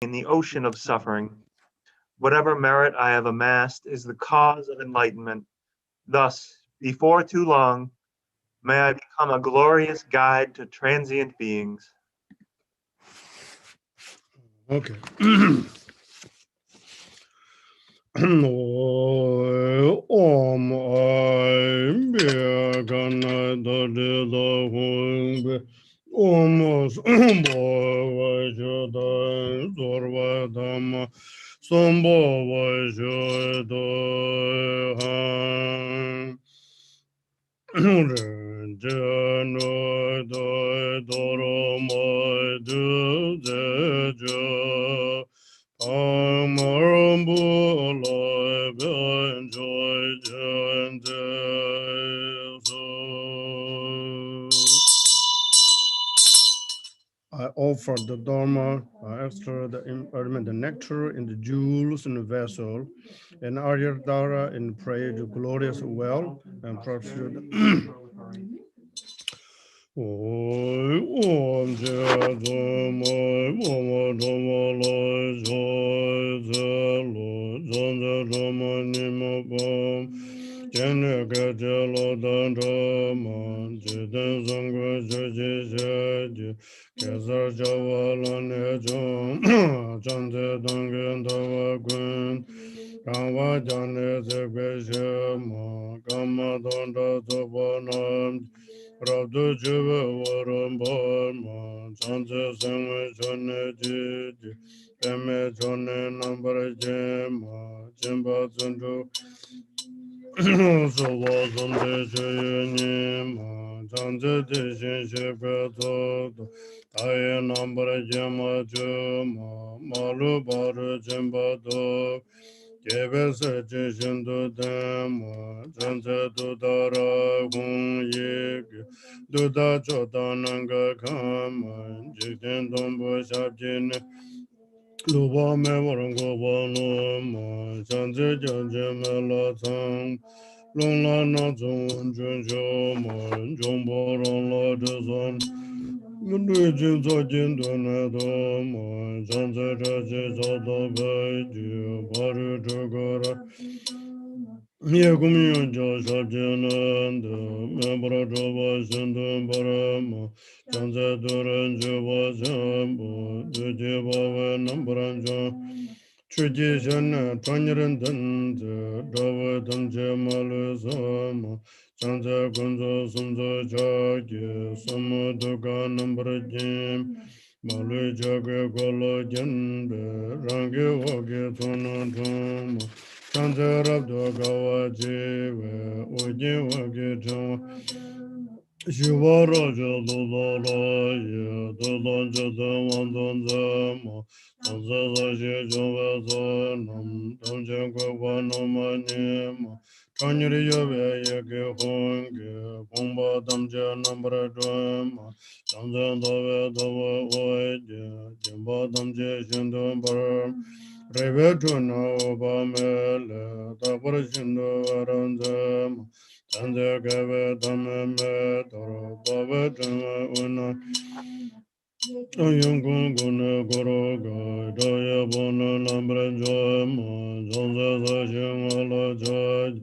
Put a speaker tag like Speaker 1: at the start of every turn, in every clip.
Speaker 1: in the ocean of suffering. Whatever merit I have amassed is the cause of enlightenment. Thus, before too long, may I become a glorious guide to transient beings.
Speaker 2: Okay. Om ai bia gana da de da hung be Om bo wa jo da dor wa da ma som bo wa jo do han je no do do ro mo du de jo I offer the Dharma, I extra the the nectar in the jewels in the vessel, and Arya Dara in prayer to glorious well and prosper. Om Jaya Dhamma Mama Dhamma Lai Jai Jai Lo Janja Dhamma Nima Bam Jana Gaja Lo Dan Dhamma Jidan Sangha Jaji Jaji Kesar Jawa Lan Ejom Janja Dangan Dawa Gwen Kama Jane Zekwe Shema Kama Donda Zobanam Rabdu Jiva Varambharma Chansa Sangha Chane Jiji Peme Chane Nambara Jema Jimba Zandu Soba Sante Chayani Chansa Tishin Shika Toto Taya Nambara Jema Chuma Malu Baru Jimba To Kebe Sachi Shindu Dhamma Chansa Dudara Hung Yik Duda Chota Nanga Kama Jiten Dombo Shabjin Luba Me Warango Bano Ma Chansa Janje Mela Tang Long La Na Zung Jun Jo Ma Jombo Rong La Duzon Gundu Jin Zo Jin Du Na Do Ma Chansa Chachi Zoto Bai Ji Baru Chukara Yakumiyan Jasabjananda, Membra Java Sindhu Barama, Jansa Duran Java Jambu, Dujibava Nambranja, Chuji Shana, Tanyaran Danja, Java Damja Malu Sama, Jansa Gunza Sumza Jagi, Samaduka Nambrajim, Malu Jaga Kola Janbe, Rangi Wagi Tuna Chanjarabdo Gawaji, Uji Wagi Shivaraja Dudalaya, Dudanja Damadunzama, Tanzazaji Javasanam, Tanjangavanumanima, Tanyari Yave Yaki Hongi, Pumba Damja Nambradama, Tanzandava Dava Vaidya, Jimba Damja Shindambar, Revetuna Obamele, Taparashindu Aranzama, Tanda Gava Tamame Toro Baba Tama Una Ayungun Guna Goroga Daya Bona Lambra Jama Zonza Sashim Ala Jaj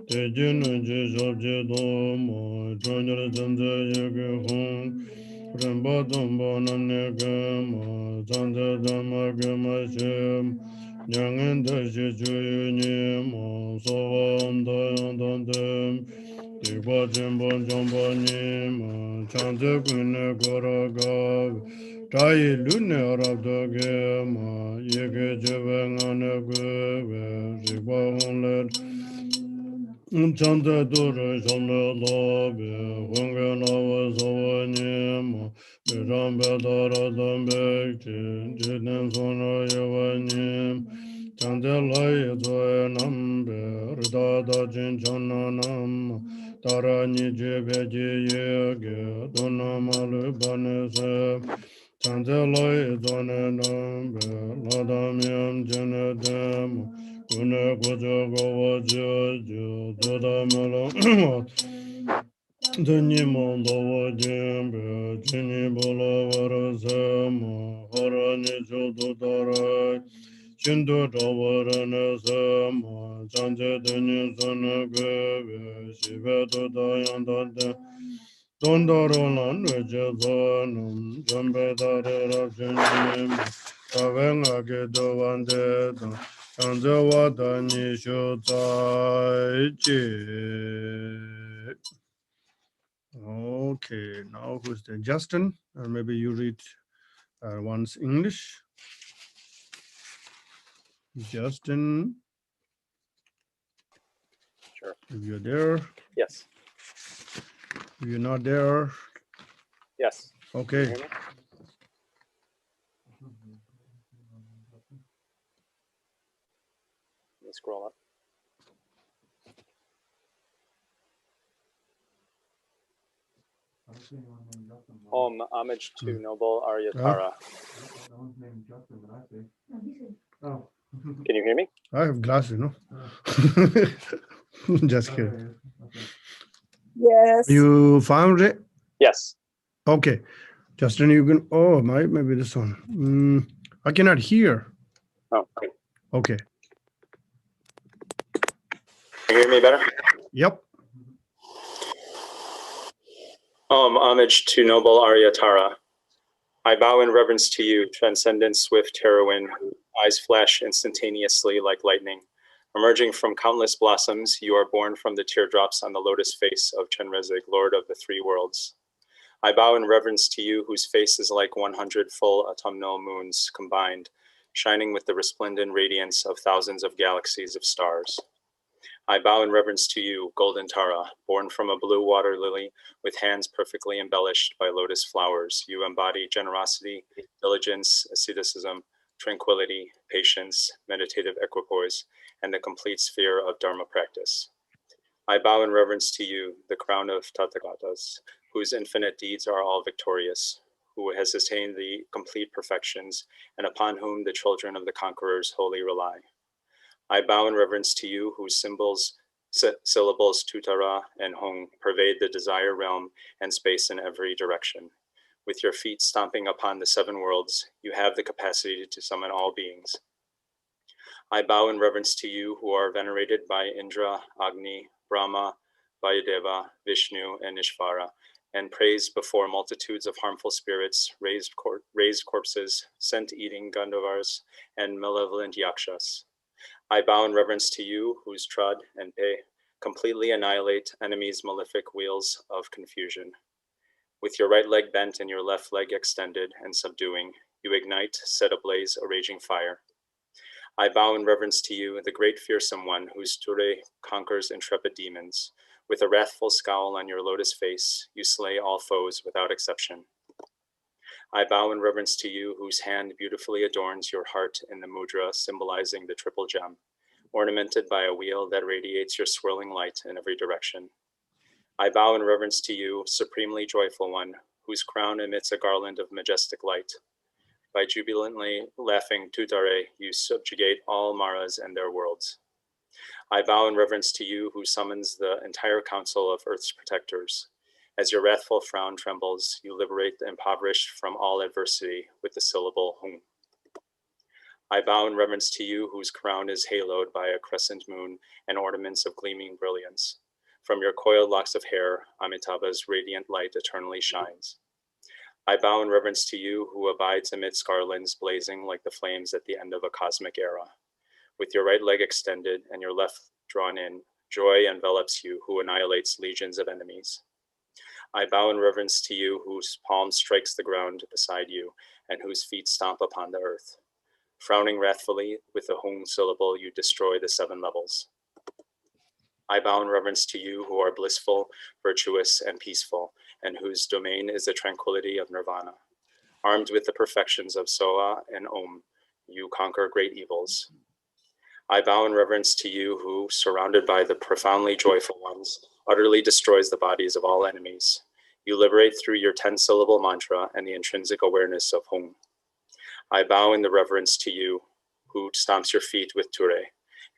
Speaker 2: Tejin Jishabji Doma Janyar Zanza Yagi Hung Remba Damba Namne Gama Zanda Dama Gama Shem Nyangan Dashi Chuyu Nima Sovam Dayan Dandam Diba Jimba Jamba Nima Chante Gwine Goraga Tayi Lune Rabda Gema Yeke Jeve Ngane Gwe Riba Hunlet Chante Dure Shamle Lobe Hunga Nava Sava Nima Birambe Dara Dambe Jiten Sona Yava Nima Chante Lai Zoe Nambe Rida Dajin Chana Nama Tara Nije Beji Yege Dona Malu Banese Chante Lai Zone Nambe Ladamyam Jene Demo Gune Kujo Gowa Jojo Doda Melo Deni Moldova Jembe, Jenny Bolavara Zama, Harani Jodo Dara, Chindo Davarana Zama, Janja Deni Zana Greve, Shiveto Dayanda, Dondarolan Vejazanum, Jambe Dare Rajanim, Kavenga Gedo Vande, Janja Wadani Shotai. Okay, now who's there? Justin, or maybe you read once English. Justin,
Speaker 3: Sure.
Speaker 2: if you're there.
Speaker 3: Yes.
Speaker 2: If you're not there.
Speaker 3: Yes.
Speaker 2: Okay.
Speaker 3: Can you hear me? Let me scroll up. Homage to noble Aryatara. Can you hear me?
Speaker 2: I have glasses, no? Just kidding.
Speaker 4: Yes.
Speaker 2: You found it?
Speaker 3: Yes.
Speaker 2: Okay. Justin, you can, oh, maybe this one. I cannot hear.
Speaker 3: Oh, okay.
Speaker 2: Okay.
Speaker 3: Can you hear me better?
Speaker 2: Yep.
Speaker 3: Homage to noble Aryatara. I bow in reverence to you, transcendent swift heroine, whose eyes flash instantaneously like lightning. Emerging from countless blossoms, you are born from the teardrops on the lotus face of Chenrezig, Lord of the Three Worlds. I bow in reverence to you, whose face is like 100 full autumnal moons combined, shining with the resplendent radiance of thousands of galaxies of stars. I bow in reverence to you, Golden Tara, born from a blue water lily with hands perfectly embellished by lotus flowers. You embody generosity, diligence, asceticism, tranquility, patience, meditative equipoise, and the complete sphere of Dharma practice. I bow in reverence to you, the crown of Tathagatas, whose infinite deeds are all victorious, who has attained the complete perfections, and upon whom the children of the conquerors wholly rely. I bow in reverence to you, whose syllables Tutara and Hong pervade the desire realm and space in every direction. With your feet stomping upon the seven worlds, you have the capacity to summon all beings. I bow in reverence to you, who are venerated by Indra, Agni, Brahma, Vayadeva, Vishnu, and Ishvara, and praised before multitudes of harmful spirits, raised corpses, scent-eating Gandharvas, and malevolent yakshas. I bow in reverence to you, whose trud and pay completely annihilate enemies' malefic wheels of confusion. With your right leg bent and your left leg extended and subduing, you ignite, set ablaze a raging fire. I bow in reverence to you, the great fearsome one, whose ture conquers intrepid demons. With a wrathful scowl on your lotus face, you slay all foes without exception. I bow in reverence to you, whose hand beautifully adorns your heart in the mudra symbolizing the triple gem, ornamented by a wheel that radiates your swirling light in every direction. I bow in reverence to you, supremely joyful one, whose crown emits a garland of majestic light. By jubilantly laughing Tutare, you subjugate all Maras and their worlds. I bow in reverence to you, who summons the entire council of Earth's protectors. As your wrathful frown trembles, you liberate the impoverished from all adversity with the syllable Hum. I bow in reverence to you, whose crown is haloed by a crescent moon and ornaments of gleaming brilliance. From your coiled locks of hair, Amitabha's radiant light eternally shines. I bow in reverence to you, who abides amidst garlands blazing like the flames at the end of a cosmic era. With your right leg extended and your left drawn in, joy envelops you, who annihilates legions of enemies. I bow in reverence to you, whose palm strikes the ground beside you, and whose feet stomp upon the earth. Frowning wrathfully, with the Hung syllable, you destroy the seven levels. I bow in reverence to you, who are blissful, virtuous, and peaceful, and whose domain is the tranquility of nirvana. Armed with the perfections of Soa and Om, you conquer great evils. I bow in reverence to you, who, surrounded by the profoundly joyful ones, utterly destroys the bodies of all enemies. You liberate through your 10-syllable mantra and the intrinsic awareness of Hum. I bow in the reverence to you, who stomps your feet with Ture.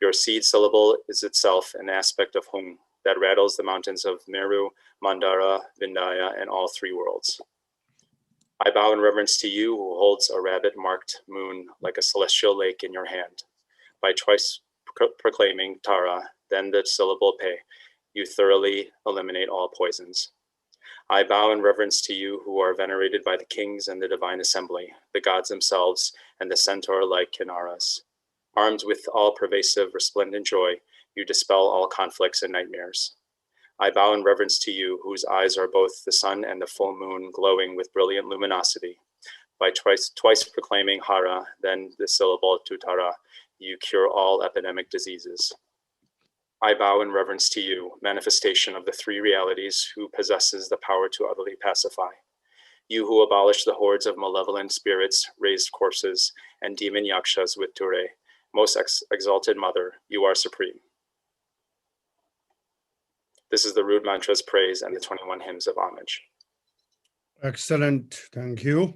Speaker 3: Your seed syllable is itself an aspect of Hum, that rattles the mountains of Meru, Mandara, Vindhya, and all three worlds. I bow in reverence to you who holds a rabbit-marked moon like a celestial lake in your hand. By twice proclaiming Tara, then the syllable Pe, you thoroughly eliminate all poisons. I bow in reverence to you who are venerated by the kings and the divine assembly, the gods themselves, and the centaur-like Kinnaras. Armed with all-pervasive, resplendent joy, you dispel all conflicts and nightmares. I bow in reverence to you, whose eyes are both the sun and the full moon glowing with brilliant luminosity. By twice proclaiming Hara, then the syllable Tutara, you cure all epidemic diseases. I bow in reverence to you, manifestation of the three realities, who possesses the power to utterly pacify. You who abolish the hordes of malevolent spirits, raised corpses, and demon yakshas with Ture, most exalted mother, you are supreme. This is the Root Mantra's praise and the 21 hymns of homage.
Speaker 2: Excellent, thank you.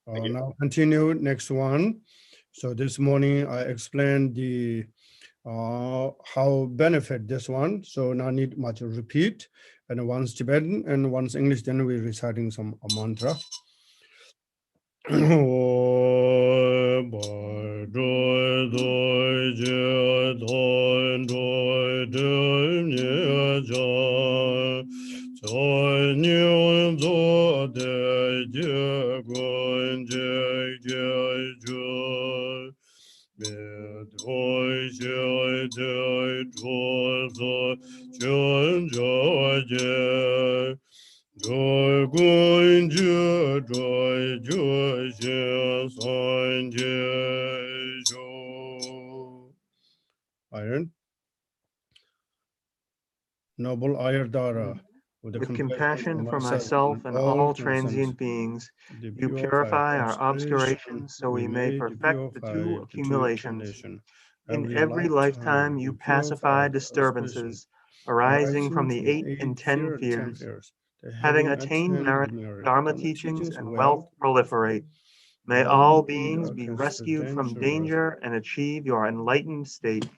Speaker 3: Thank you.
Speaker 2: Now continue next one. So this morning I explained the how benefit this one. So now need much repeat, and once Tibetan and once English. Then we're reciting some mantra. Iron. Noble Ayardara,
Speaker 1: With compassion for myself and all transient beings, you purify our obscurations so we may perfect the two accumulations. In every lifetime, you pacify disturbances arising from the 8 and 10 fears. Having attained merit, Dharma teachings and wealth proliferate. May all beings be rescued from danger and achieve your enlightened state.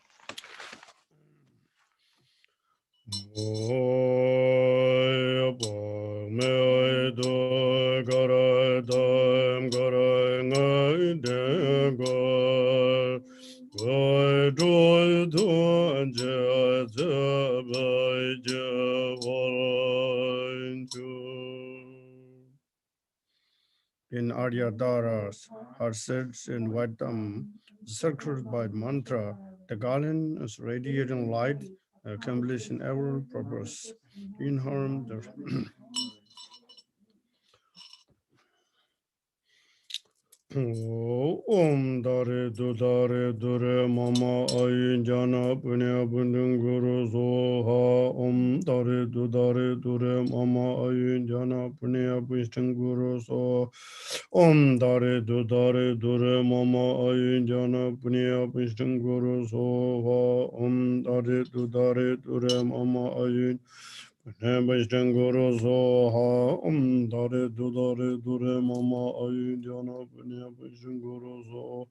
Speaker 2: In Aryadharas, her sits in Vaitam, circled by mantra, the garland is radiating light, accomplishing every purpose. In harm, the Om Dare Dure Mama Ayin Jana Punya Bundung Guru Soha Om Dare Dure Mama Ayin Jana Punya Bundung Guru Soha Om Dare Dure Mama Ayin Jana Punya Bundung Guru Soha Om Dare Dure Mama Ayin Guru Soha Om Dare Dure Mama Ayin Jana Punya Guru Soha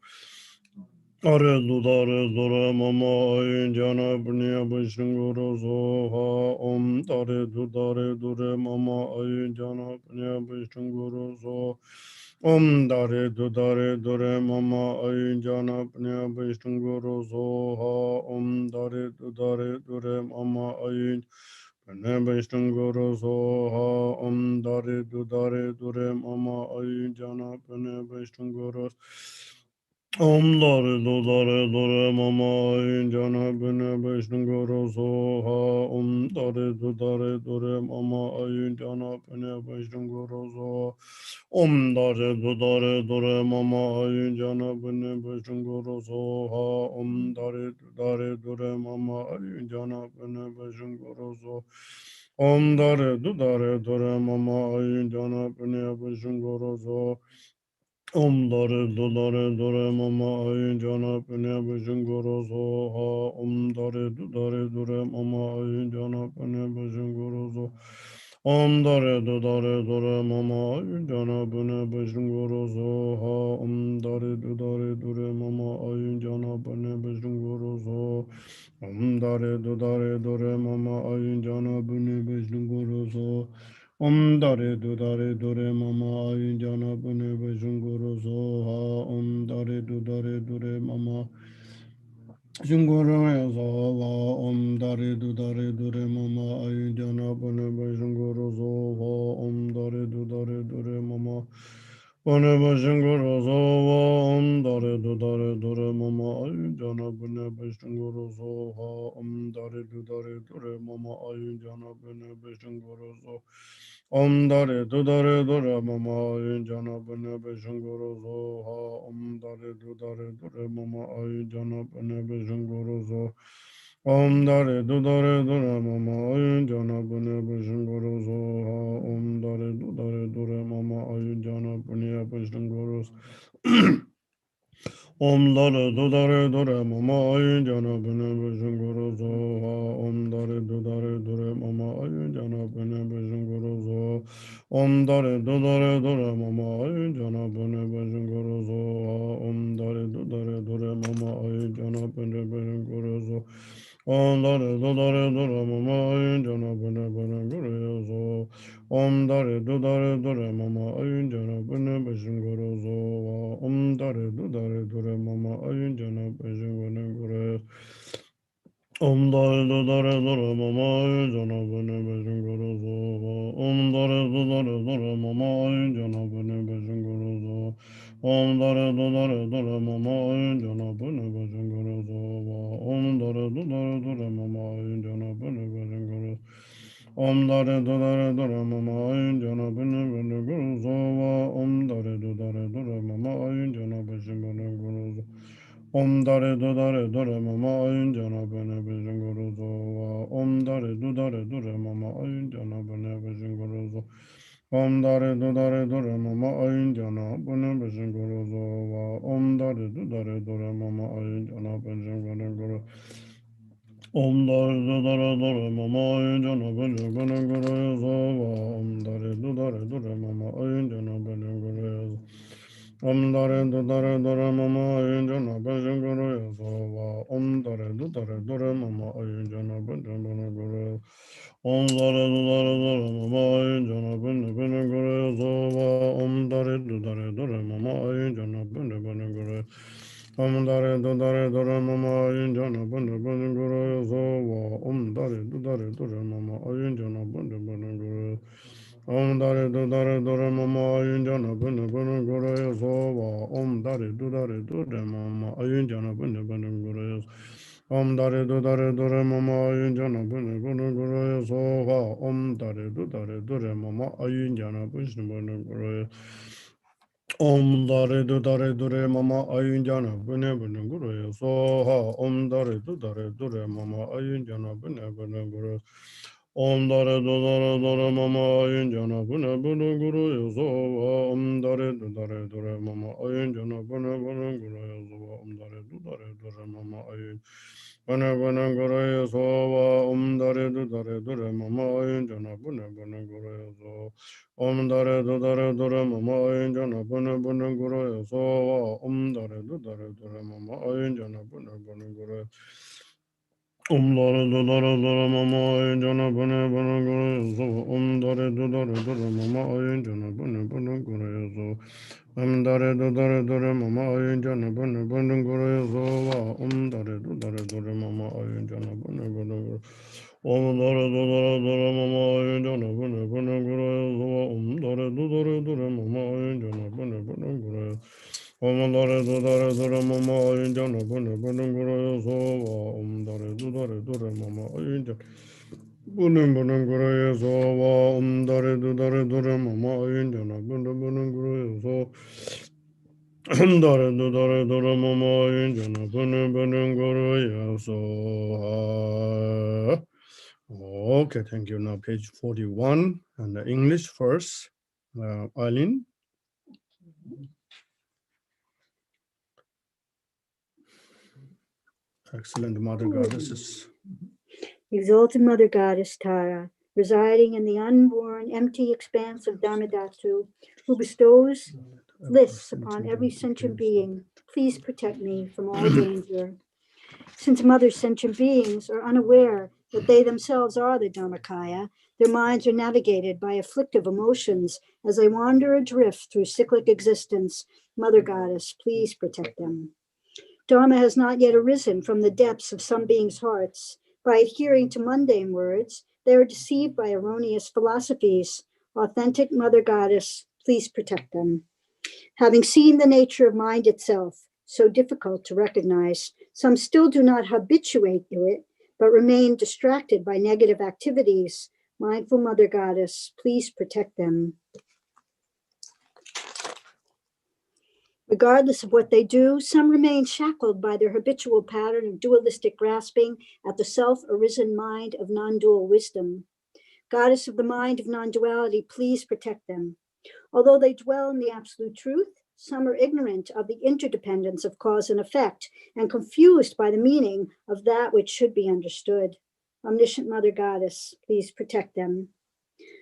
Speaker 2: Are Dure Mama Ayin Jana Punya Guru Soha Om Dare Dure Mama Ayin Jana Punya Guru Soha Om Dare Dure Mama Ayin Jana Punya Guru Soha Om Dare Dure Mama Ayin Guru Soha Om Dare Dure Mama Ayin Jana Punya Guru Om Dare Mama Ayin Jana Punya Guru Soha Om Dare Dure Mama Ayin Jana Punya Guru Soha Om Dare Dure Mama Ayin Jana Punya Guru Soha Om Dare Dure Mama Ayin Jana Punya Guru Soha Om Dare Dure Mama Ayin Jana Punya Guru Soha Om Dare Mama Ayin Jana Punya Guru Soha Om Dare Dure Mama Ayin Jana Punya Guru Soha Om Dare Dure Mama Ayin Jana Punya Guru Soha Om Dare Dure Mama Ayin Jana Punya Guru Soha Om dare dore mama ayun jana bune bejlung guru so. Om dare dore mama ayun jana bune bejlung guru so ha. Om dare dore mama Junguru Yazawa Om Dari Dure Mama Ayudana Banaba Junguru Zova Om Dari Dure Mama Banaba Junguru Zova Om Dari Dure Mama Ayudana Banaba Junguru Zova Om Dari Dure Mama Ayudana Banaba Junguru Zova Om Dari Dure Mama Ayudana Banaba Junguru Zova Om Dari Dure Mama Ayudana Banaba Junguru Zova Om Dare Dure Mama Ayun Jana Bune Bishunguru Zoha Om Dare Dure Mama Ayun Jana Bune Bishunguru Om Dare Dure Mama Ayun Jana Bune Bishunguru Zoha Om Dare Dure Mama Ayun Jana Bune Bishunguru Zoha Om Dare Dure Mama Ayun Jana Bune Bishunguru Zoha Om Dare Dure Mama Ayun Jana Bune Bishunguru Zoha Om dare mama ayun jana bene guru zo. Om dare mama ayun jana bene guru zo. Om dare mama ayun jana bene guru. Om dare mama ayun jana bene guru zo. Om dare mama ayun jana bene guru zo. Om dare mama ayun jana bene guru zo. Om dare mama ayun jana bene guru. Om dare mama ayun jana bene guru zo. Om dare mama ayun jana bene guru zo. Om dare mama ayun jana bene guru zo. Om dare mama ayun jana bene guru zo. Om dare mama ayun jana bene guru zo. Om dare mama ayun jana bene guru. Om dare mama ayun jana bene guru zo. Om dare mama ayun jana bene guru zo. Om dare mama ayun jana bene guru zo. Om dare mama ayun jana bene guru. Om dare mama ayun jana bene guru zo. Om dare mama ayun jana bene guru. Om dare mama ayun jana bene guru zo. Om dare mama ayun jana bene guru. Om dare mama ayun jana bene guru zo. Om dare mama ayun jana bene guru. Om dare mama ayun jana bene guru zo. Om dare mama ayun jana bene guru. Om dare mama ayun jana bene guru so. Om dare mama ayun jana bene guru. Om dare mama ayun jana bene guru so. Om dare mama ayun jana bene guru so. Om dare mama ayun bene guru so. Om dare mama ayun jana bene guru so. Om dare mama ayun jana bene guru so. Om dare mama ayun jana bene guru. Om dare mama ayun jana bene guru so. Om dare mama ayun jana bene guru so. Om dare mama ayun jana bene guru so. Om dare mama ayun jana bene guru. Om dare mama ayun jana bene guru so. Om dare mama ayun jana bene guru. Om dare mama ayun jana bene guru so. Om dare mama ayun jana bene guru so. Om dare mama ayun jana bene guru so. Om dare mama ayun jana bene guru so. Okay, thank you. Now page 41 and the English first. Eileen. Excellent, Mother Goddesses.
Speaker 5: Exalted Mother Goddess Tara, residing in the unborn, empty expanse of Dharmadhatu, who bestows bliss upon every sentient being, please protect me from all danger. Since mother sentient beings are unaware that they themselves are the Dharmakaya, their minds are navigated by afflictive emotions as they wander adrift through cyclic existence. Mother Goddess, please protect them. Dharma has not yet arisen from the depths of some beings' hearts. By adhering to mundane words, they are deceived by erroneous philosophies. Authentic Mother Goddess, please protect them. Having seen the nature of mind itself, so difficult to recognize, some still do not habituate to it, but remain distracted by negative activities. Mindful Mother Goddess, please protect them. Regardless of what they do, some remain shackled by their habitual pattern of dualistic grasping at the self-arisen mind of non-dual wisdom. Goddess of the mind of non-duality, please protect them. Although they dwell in the absolute truth, some are ignorant of the interdependence of cause and effect and confused by the meaning of that which should be understood. Omniscient Mother Goddess, please protect them.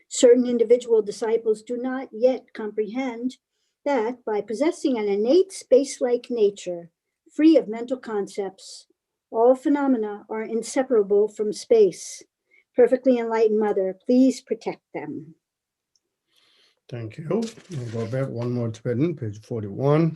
Speaker 5: Certain individual disciples do not yet comprehend that by possessing an innate space-like nature, free of mental concepts, all phenomena are inseparable from space. Perfectly enlightened Mother, please protect them.
Speaker 2: Thank you. We'll go back one more Tibetan, page 41.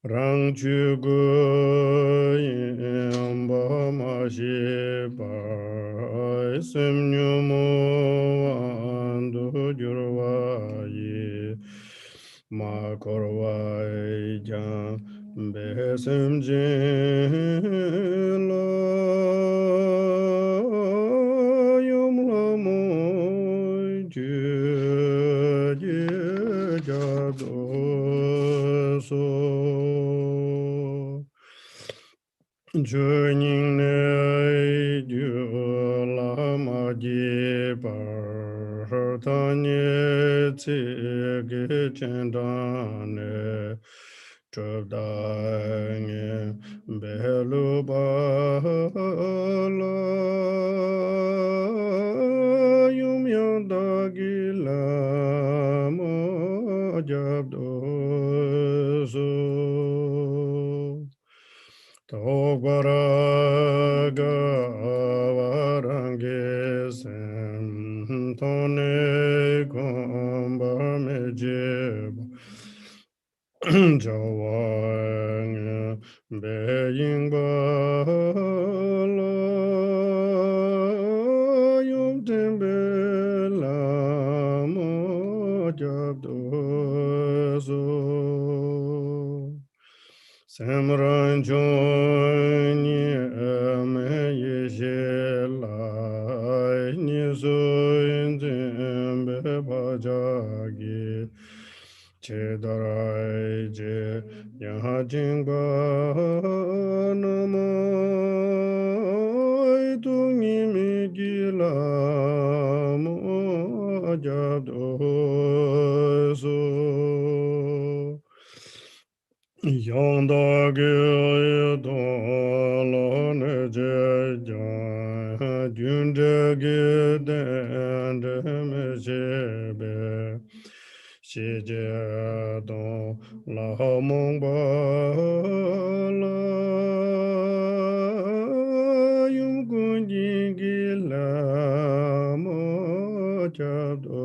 Speaker 2: Rang chu gu yin ba ma shi ba sim nyu mo an du jur wa yi ma kor wa yi jan be sim jin la yum la mo ju ji ja do so Joining ne du lama ji par tanye tse ge chendane chobdanye belu ba la yum yanda gila mo jabdo so Togvara gavarange sem tone komba mejeba jawang beying bala yum tembe mo jabdo so Samran Joni me ye la ni so in be bajagi chedarai je yaha jingba namo tu ni mi gila mo jado so Yanda ge do ne je ja dünde ge de me je be she je do la mong ba la yum gun ji gi la mo ja do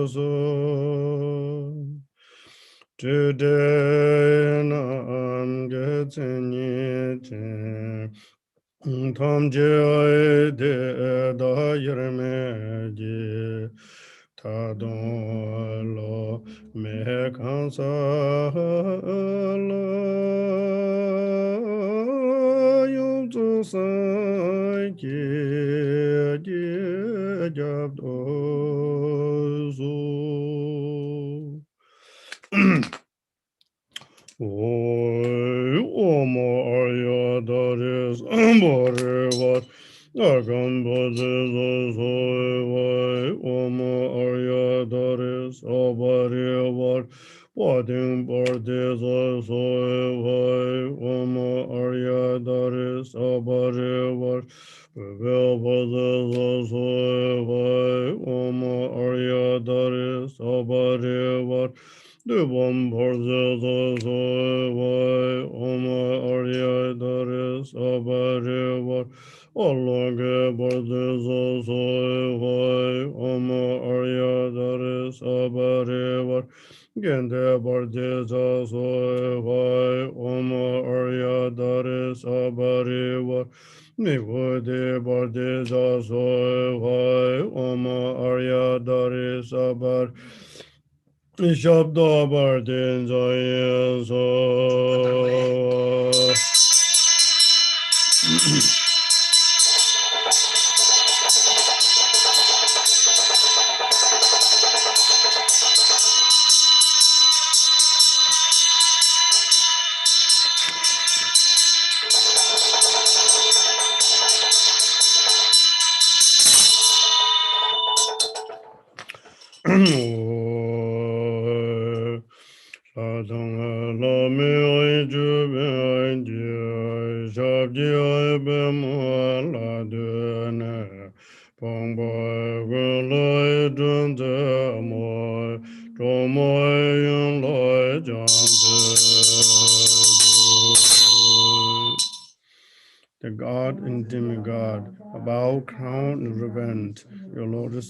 Speaker 2: so Today nam getting it Tom joy de da yermeji ta don lo me kansa la yum tu sa Oy, Oma Arya Daris Ambarevat Agam Bhajaz Soy Oma Arya Daris Abarevat Pading Bardez Soy Oma Arya Daris Abarevat Vel Bhajaz Soy Oma Arya Daris Abarevat Devam Bharzasa Soy Oma Arya Daris Abarevar Alage Bharzasa Soy Oma Arya Daris Abarevar Gende Bharzasa Soy Oma Arya Daris Abarevar Nivode Bharzasa Soy Oma Arya Daris Abar Shabda Bardin Zayaso Sadhana Lami Oijubi Oiji Shabdi Oibimu Aladune Pongboy Guloi Dunze Moi Tomoy Yun Loi The God and demigod, about crown and revenge, your lotus,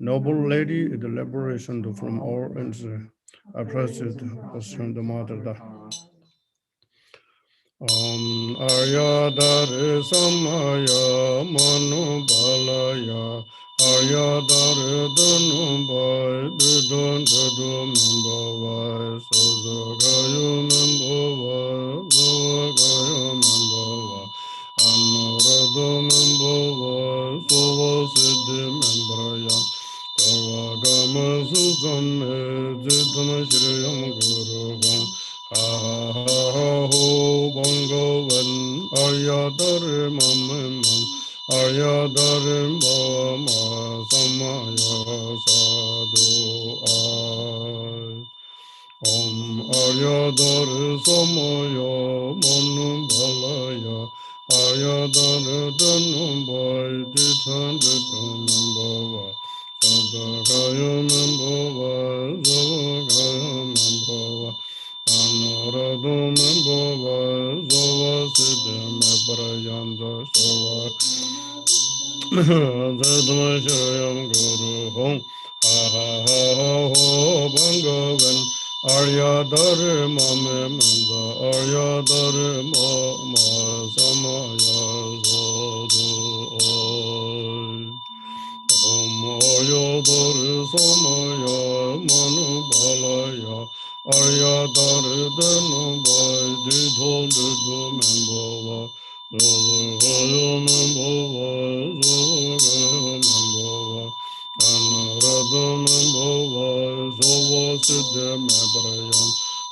Speaker 2: noble lady, the liberation from all and oppressed was from the mother. Aryadare Samaya Manu Balaya Aryadare Danumbai Didon Dadu Membawai Sozagayu Membawai Zovagayu Membawai Anuradu Membawai Sova Siddhi Membraya Tavagama Suzame Zidama Shriyam Guru Aho Bongovan Aryadare Mamam Aryadare Mama Samaya Sadhu Ay Om Aryadare Samaya Manu Balaya Aryadare Danumbai Dithan Ditanambava Sadakaya Membava Zavakaya Membava Anuradum Bova Zova Siddhim Prayanda Sova Zadma Shayam Guru Hong Ha Ha Ha Ho Bangavan Arya Dare Mame Manda Arya Dare Ma Samaya Zodu Om Ayadare Samaya Manu Balaya Ayadare Denubai Didho Didho Membava Zogaya Membava Zogaya Membava Anurada Membava Zova Siddha Mebrayam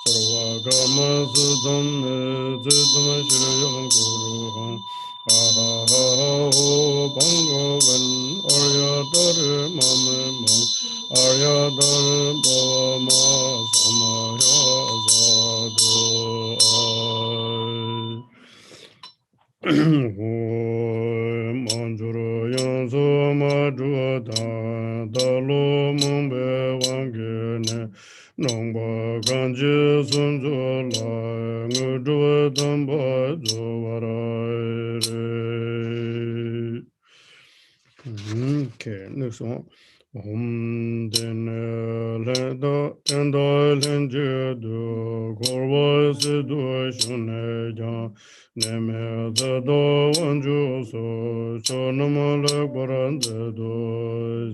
Speaker 2: Sarvagama Siddham Siddham Shriyam Guruham Aho Bangavan Aryadare Mame Mam Aryadare Bama Samaya Zadu Ay Manjuro Yanzo Madhuata Dalo Mumbe Wangene Nongba Ganji Sunjo Lai Ngudwa Damba Zowarai. Okay, next one. Om Dene Leda Enda Lenje Du Korwa Sidu Shune Jan Neme Zado Wanju So Chonama Lekbaran Zedo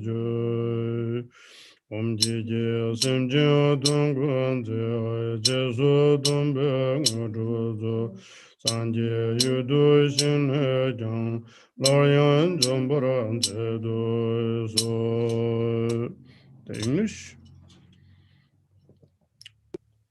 Speaker 2: Joy Om Ji Ji Sim Ji Dong Guan Zi Ji Su Dong Be Ngu Zhu Zu San Ji Yu Du Xin He Jiang Lao Yan Zhong Bu Ran Zi Du Su. The English.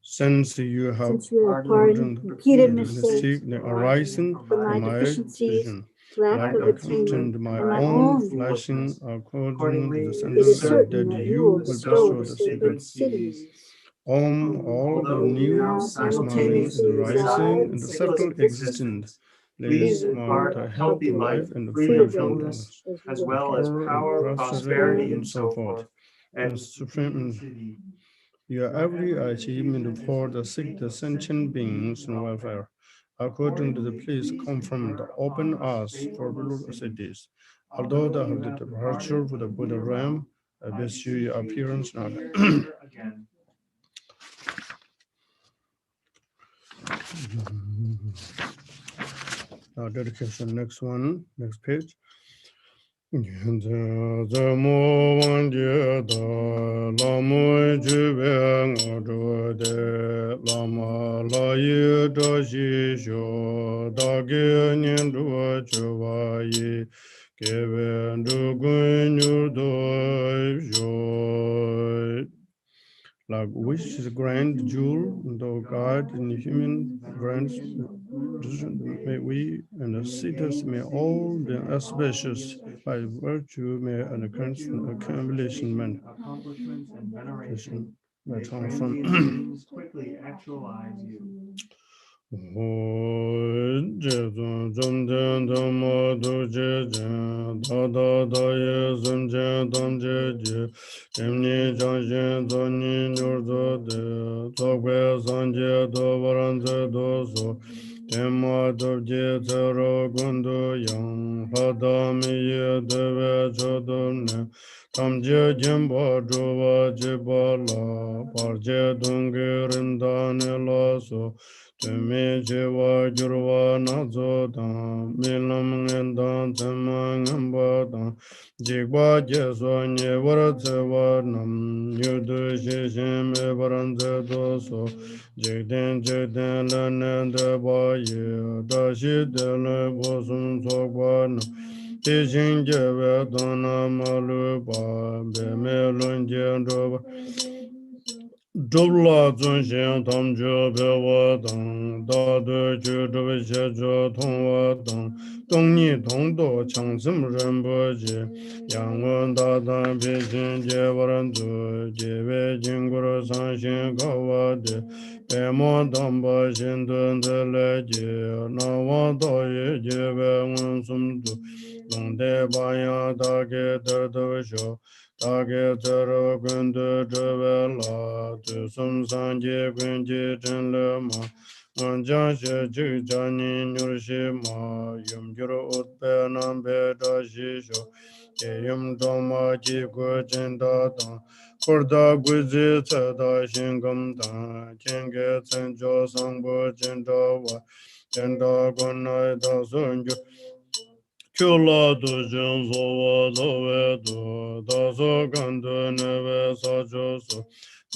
Speaker 2: Since you have
Speaker 5: Since you have
Speaker 2: pardoned
Speaker 5: pardoned repeated
Speaker 2: mistake
Speaker 5: mistakes
Speaker 2: arising
Speaker 5: from my
Speaker 2: from my
Speaker 5: deficiencies,
Speaker 2: vision,
Speaker 5: lack of
Speaker 2: accounting
Speaker 5: attainment,
Speaker 2: my
Speaker 5: and my
Speaker 2: own
Speaker 5: own
Speaker 2: flashing according to the
Speaker 5: it is
Speaker 2: sentence
Speaker 5: certain
Speaker 2: that
Speaker 5: that
Speaker 2: you
Speaker 5: you will
Speaker 2: will
Speaker 5: bestow
Speaker 2: bestow
Speaker 5: the
Speaker 2: the
Speaker 5: sacred
Speaker 2: secret.
Speaker 5: cities.
Speaker 2: All the
Speaker 5: Although we
Speaker 2: new
Speaker 5: now
Speaker 2: smiling is
Speaker 5: simultaneously
Speaker 2: rising
Speaker 5: reside
Speaker 2: and
Speaker 5: in
Speaker 2: the
Speaker 5: cycles
Speaker 2: subtle
Speaker 5: of
Speaker 2: existence,
Speaker 5: distance,
Speaker 2: please
Speaker 5: we
Speaker 2: mark
Speaker 5: impart
Speaker 2: a healthy life and
Speaker 5: free
Speaker 2: free
Speaker 5: of
Speaker 2: from
Speaker 5: illness,
Speaker 1: as
Speaker 5: will
Speaker 1: well as
Speaker 2: power
Speaker 1: power,
Speaker 2: and
Speaker 1: prosperity,
Speaker 2: and
Speaker 1: and
Speaker 2: so
Speaker 1: so
Speaker 2: forth.
Speaker 1: forth.
Speaker 2: And
Speaker 1: And
Speaker 2: supreme your every achievement for the sick, the sentient beings and welfare, according to the place confirmed, open us for cities. Although they have the departure for the Buddha realm, I wish you your appearance now. Now dedication, next one, next page. Like which is a grand jewel, though God in human grants, may we and the cities may all be auspicious by virtue, may and accumulation
Speaker 1: accomplishments and veneration
Speaker 2: may
Speaker 1: may
Speaker 2: come from.
Speaker 1: dreams quickly actualize you.
Speaker 2: Tamje jemba jowa jeba la parje dunge rindane la so teme jewa jurwa nazo dan milam ngendan tema ngamba dan jigba jeso nye waratse wa nam yudu shishin me baranze do so jigden jigden lanen de ba ye da shi de le bosum so kwa nam Tijin jebe dona malu ba be me lun jen doba Dubla zun shen tam jo be wa dang da de ju zhe xie zhe tong wa dang dong ni dong do chang sim ren bo ji yang wen da dan bi jin jie wa ran zu jie wei jin gu ru san xin ga wa de be mo dang ba xin dun de le ji na wa da ye jie wei wen sum du dong de ba ya da ge de de xiao Tage zero gundu zhewe la, tu sum san ji gun ji zhen le ma, wan jiang xie ji jia ni nyur shi ma, yum gyur ut pe nam pe da shi shu, ye yum dong ma ji gu jin da dang, kur da gu zi ce da xin gam dang, qian ge cen jiao sang bu jin da wa, jin da gun nai da sun ju, Chula du jin so wa zo we du, da so gan du ne we sa ju su,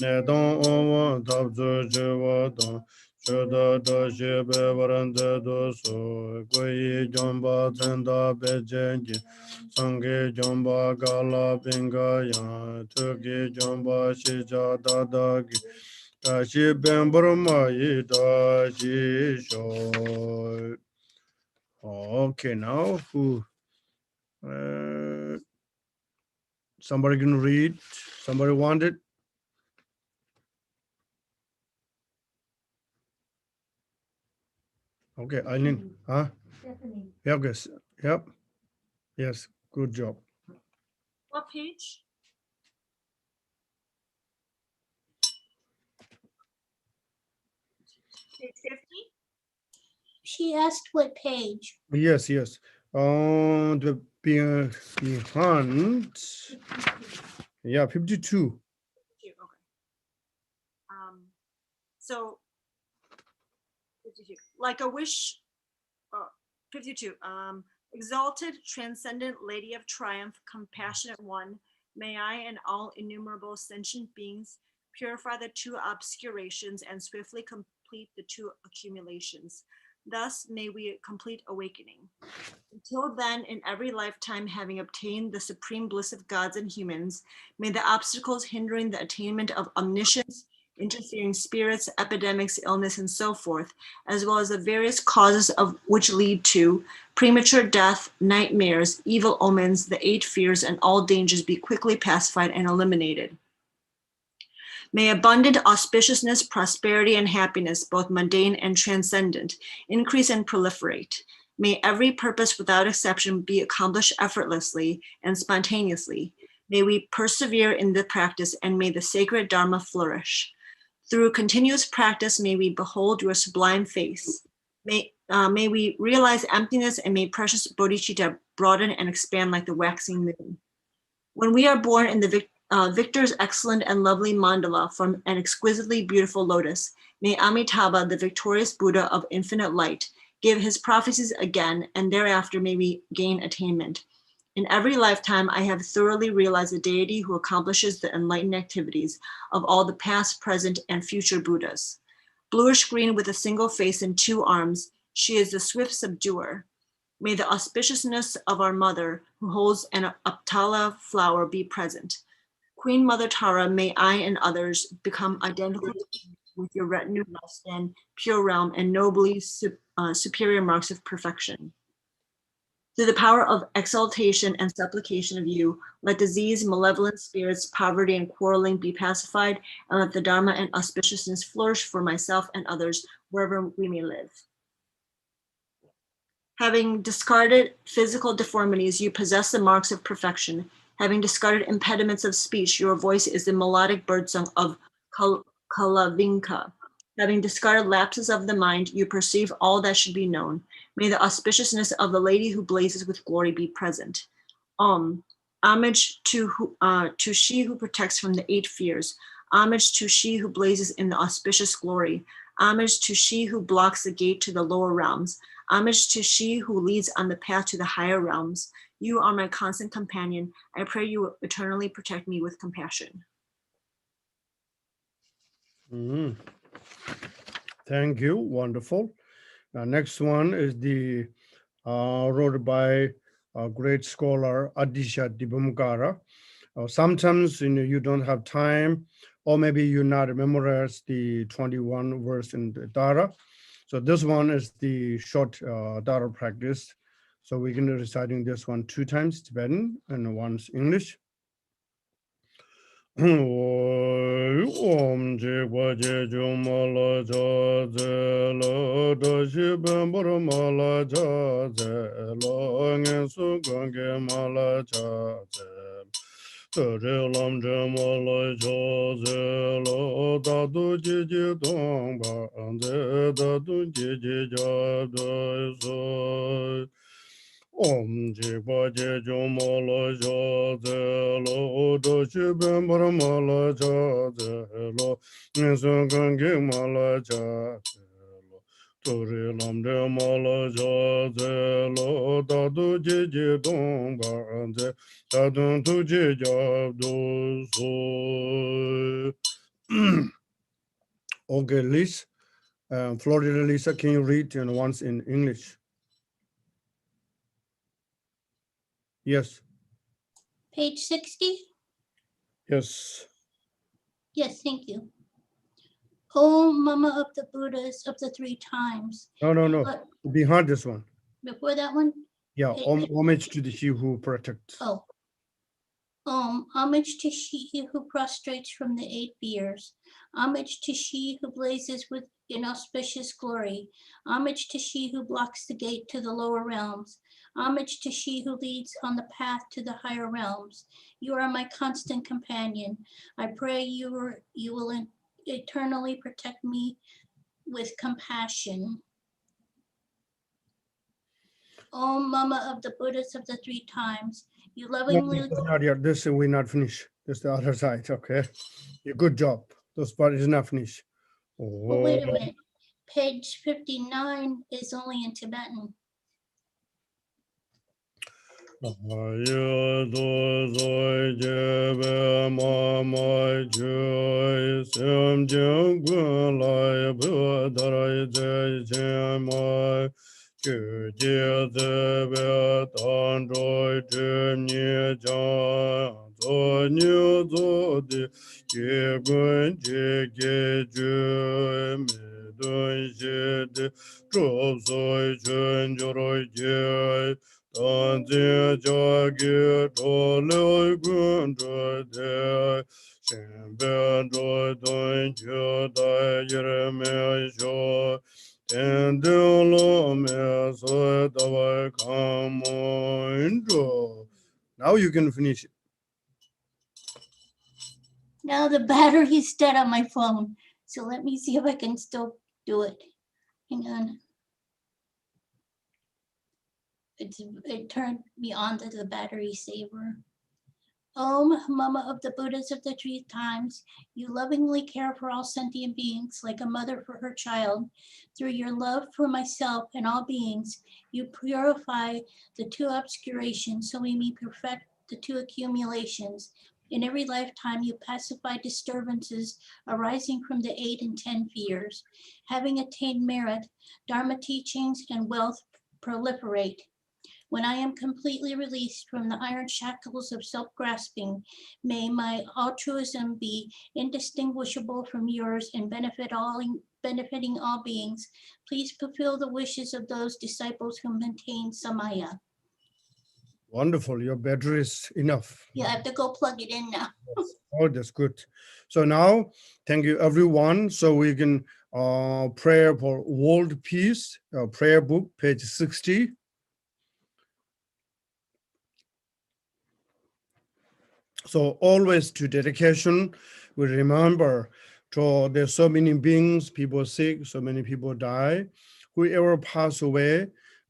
Speaker 2: ne dong o wa tab zu ji wa dong, chu da da shi be waran de du su, gui yi jiong ba zhen da be jen ji, sang gi jiong ba ga la bing ga yang, tu gi jiong ba shi ja da da gi, da shi ben bur ma yi da shi sho. Okay, now who? Somebody can read. Somebody want it? Okay, Eileen. Huh?
Speaker 6: Stephanie.
Speaker 2: Yep, guys. Yep. Yes, good job.
Speaker 6: What page? Page 50?
Speaker 7: She asked what page.
Speaker 2: Yes, yes. The behind. Yeah, 52.
Speaker 6: Okay. So 52. Like a wish. 52. Exalted, transcendent Lady of Triumph, compassionate one, May I and all innumerable sentient beings purify the two obscurations and swiftly complete the two accumulations. Thus may we complete awakening. Until then, in every lifetime, having obtained the supreme bliss of gods and humans, may the obstacles hindering the attainment of omniscience, interfering spirits, epidemics, illness, and so forth, as well as the various causes of which lead to premature death, nightmares, evil omens, the 8 fears, and all dangers be quickly pacified and eliminated. May abundant auspiciousness, prosperity, and happiness, both mundane and transcendent, increase and proliferate. May every purpose without exception be accomplished effortlessly and spontaneously. May we persevere in the practice, and may the sacred Dharma flourish. Through continuous practice, may we behold your sublime face. May we realize emptiness, and may precious bodhicitta broaden and expand like the waxing moon. When we are born in the victor's excellent and lovely mandala from an exquisitely beautiful lotus, may Amitabha, the victorious Buddha of infinite light, give his prophecies again, and thereafter may we gain attainment. In every lifetime, I have thoroughly realized the deity who accomplishes the enlightened activities of all the past, present, and future Buddhas. Bluish green with a single face and 2 arms, she is the swift subduer. May the auspiciousness of our mother, who holds an Aptala flower, be present. Queen Mother Tara, may I and others become identical with your retinue, lifespan, pure realm, and nobly superior marks of perfection. Through the power of exaltation and supplication of you, let disease, malevolent spirits, poverty, and quarreling be pacified, and let the Dharma and auspiciousness flourish for myself and others wherever we may live. Having discarded physical deformities, you possess the marks of perfection. Having discarded impediments of speech, your voice is the melodic birdsong of Kalavinka. Having discarded lapses of the mind, you perceive all that should be known. May the auspiciousness of the lady who blazes with glory be present. Homage to she who protects from the 8 fears. Homage to she who blazes in the auspicious glory. Homage to she who blocks the gate to the lower realms. Homage to she who leads on the path to the higher realms. You are my constant companion. I pray you will eternally protect me with compassion.
Speaker 2: Thank you. Wonderful. Next one is the wrote by a great scholar Adisha Dibamkara. Sometimes you don't have time, or maybe you not memorize the 21 verse in the Dara. So this one is the short Dara practice. So we're going to be reciting this one 2 times Tibetan and once English. Om Jigwa Jeju Mala Jaze Lo Doshi Bambara Mala Jaze Lo Ngensu Gange Mala Jaze Tere Lam Mala Jaze Lo Dadu Jiji Dongba Ande Dadu Jiji Jadu Soy Om Jigwa Jeju Mala Jaze Lo Doshi Bambara Mala Jaze Lo Ngensu Gange Mala Jaze Lo Tori Lamde Mala Jaze Lo Dadu Jiji Dongba Ande Dadu Tuji Jadu Soy. Okay, Liz, Florida Lisa, can you read once in English? Yes.
Speaker 7: Page 60?
Speaker 2: Yes.
Speaker 7: Yes, thank you. Oh, Mama of the Buddhas of the 3 times.
Speaker 2: No. Behind this one.
Speaker 7: Before that one?
Speaker 2: Yeah, homage to the she who protects.
Speaker 7: Oh. Homage to she who prostrates from the 8 fears. Homage to she who blazes with inauspicious glory. Homage to she who blocks the gate to the lower realms. Homage to she who leads on the path to the higher realms. You are my constant companion. I pray you will eternally protect me with compassion. Oh, Mama of the Buddhas of the 3 times, you lovingly...
Speaker 2: No, not yet. This we're not finished. This is the other side, okay? Good job. This part is not finished.
Speaker 7: Well, wait a minute. Page 59 is only in Tibetan.
Speaker 2: Aya do zoi jebe ma mai jui sem jeng gun lai bu darai zai chen mai ju jie zi be tan zoi zhi ni jang zo ni zo di ye gun ji ge ju mi dun shi di zhou zoi chen jo roi jie dan jie jia ge zhou liu gun zhe de shen bian zhou dun jie dai yi me xiu ten de lo me se da wai kan mo zhou. Now you can finish it.
Speaker 7: Now the battery is dead on my phone. So let me see if I can still do it. Hang on. It turned me on to the battery saver. Om, Mama of the Buddhas of the Three Times, you lovingly care for all sentient beings like a mother for her child. Through your love for myself and all beings, you purify the two obscurations so we may perfect the two accumulations. In every lifetime, you pacify disturbances arising from the 8 and 10 fears. Having attained merit, Dharma teachings and wealth proliferate. When I am completely released from the iron shackles of self-grasping, may my altruism be indistinguishable from yours and benefiting all beings. Please fulfill the wishes of those disciples who maintain Samaya.
Speaker 2: Wonderful. Your battery is enough.
Speaker 7: Yeah, I have to go plug it in now.
Speaker 2: Oh, that's good. So now, thank you, everyone. So we can pray for world peace, prayer book, page 60. So always to dedication, we remember there's so many beings, people sick, so many people die. Whoever pass away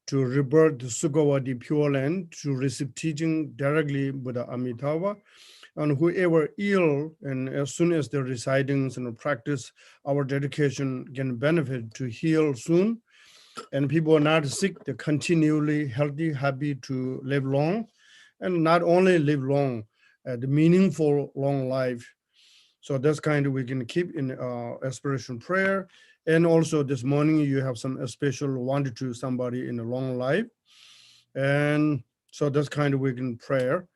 Speaker 2: to rebirth the Sugawadi Pure Land to receive teaching directly with the Amitabha, and whoever ill, and as soon as they're residing and practice, our dedication can benefit to heal soon. And people are not sick, they're continually healthy, happy to live long, and not only live long, the meaningful long life. So that's kind of we can keep in aspiration prayer. And also this morning you have some special wanted to somebody in a long life. And so that's kind of we can prayer.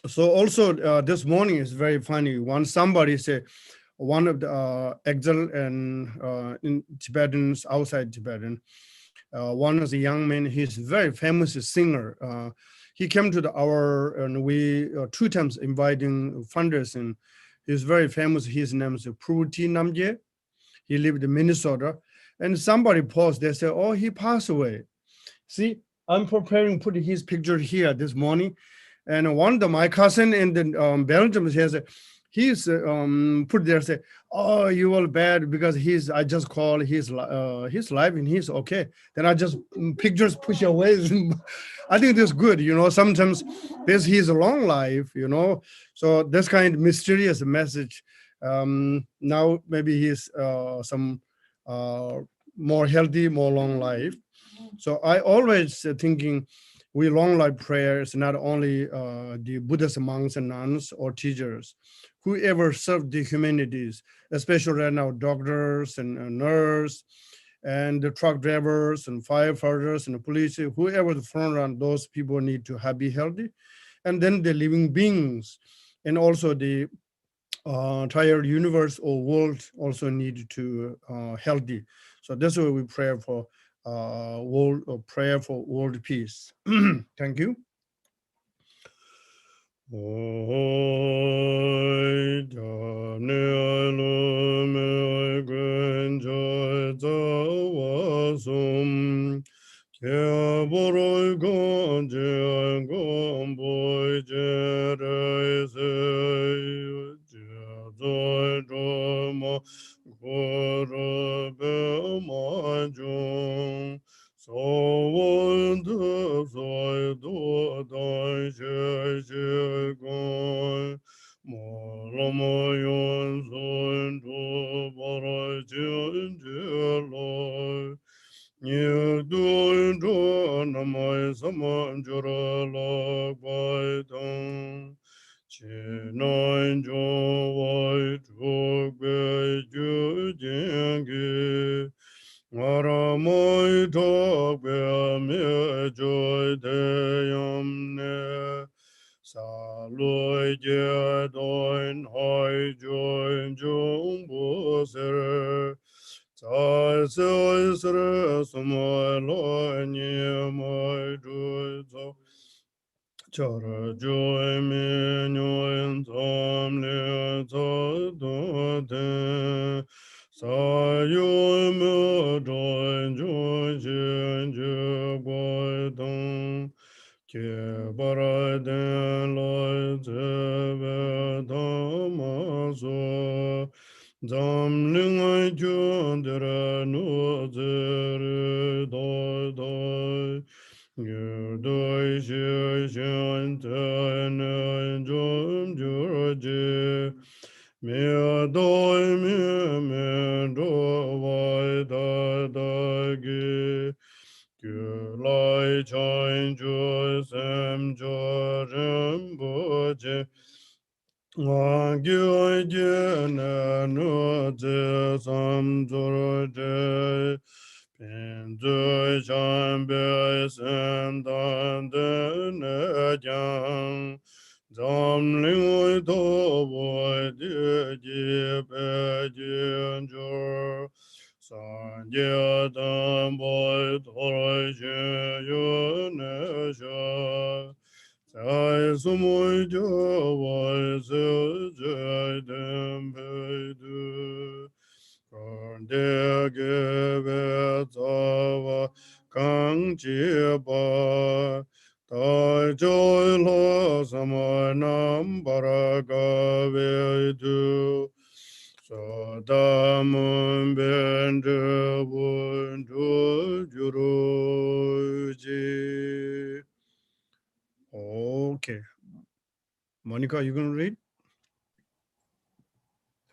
Speaker 2: So also this morning is very funny. When somebody say, one of the exile and in Tibetans, outside Tibetan, one is a young man, he's a very famous singer. He came to our, and we 2 times inviting funders, and he's very famous. His name is Pruti Namje. He lived in Minnesota. And somebody paused, they said, oh, he passed away. See, I'm preparing, put his picture here this morning. And one of my cousin in the Belgium says, he's put there, say, oh, you all bad because I just call his life and he's okay. Then I just pictures push away. I think that's good, sometimes this his long life, so this kind of mysterious message. Now maybe he's some more healthy, more long life. So I always thinking we long life prayer is not only the Buddhist monks and nuns or teachers, whoever serve the humanities, especially right now, doctors and nurse and the truck drivers and firefighters and the police, whoever the front run, those people need to be healthy. And then the living beings and also the entire universe or world also need to healthy. So that's why we pray for world prayer for world peace. Thank you. Nyekdun jo namay saman jura lak bai tong. Chinoin jo wai chok bei ju jengi. Ngaramay tok bei me joy deyam ne. Sa loi je doin hai join jung bo ser. Tsai tsai sre sumai loi ni mai jui tso. Chara jui mi nyoi tsam li tso do ten. Sa yui mi joi jui jin ji guai dong. Ke bara den loi tse ve dam ma so. Zam ling ai jun dera nu zere doi doi. Yu doi shi shen ten jum jur ji. Mi doi mi do vai da da gi. Gyu lai chan ju sem jo rim bu je. Nga gyu je na nu je sam zur je. Pin zu chan be sem dan de ne jang. Zam ling oi do boi di ji pe jin jur. San je dan boi toroi je yu ne sha. Sai sumoi jo wai se jai dem pe du. Kon de ge ve za wa kang ji ba. Tai joi lo samai nam para ga ve du. So da mun ben de bun du juru ji. Okay. Monica, you gonna read?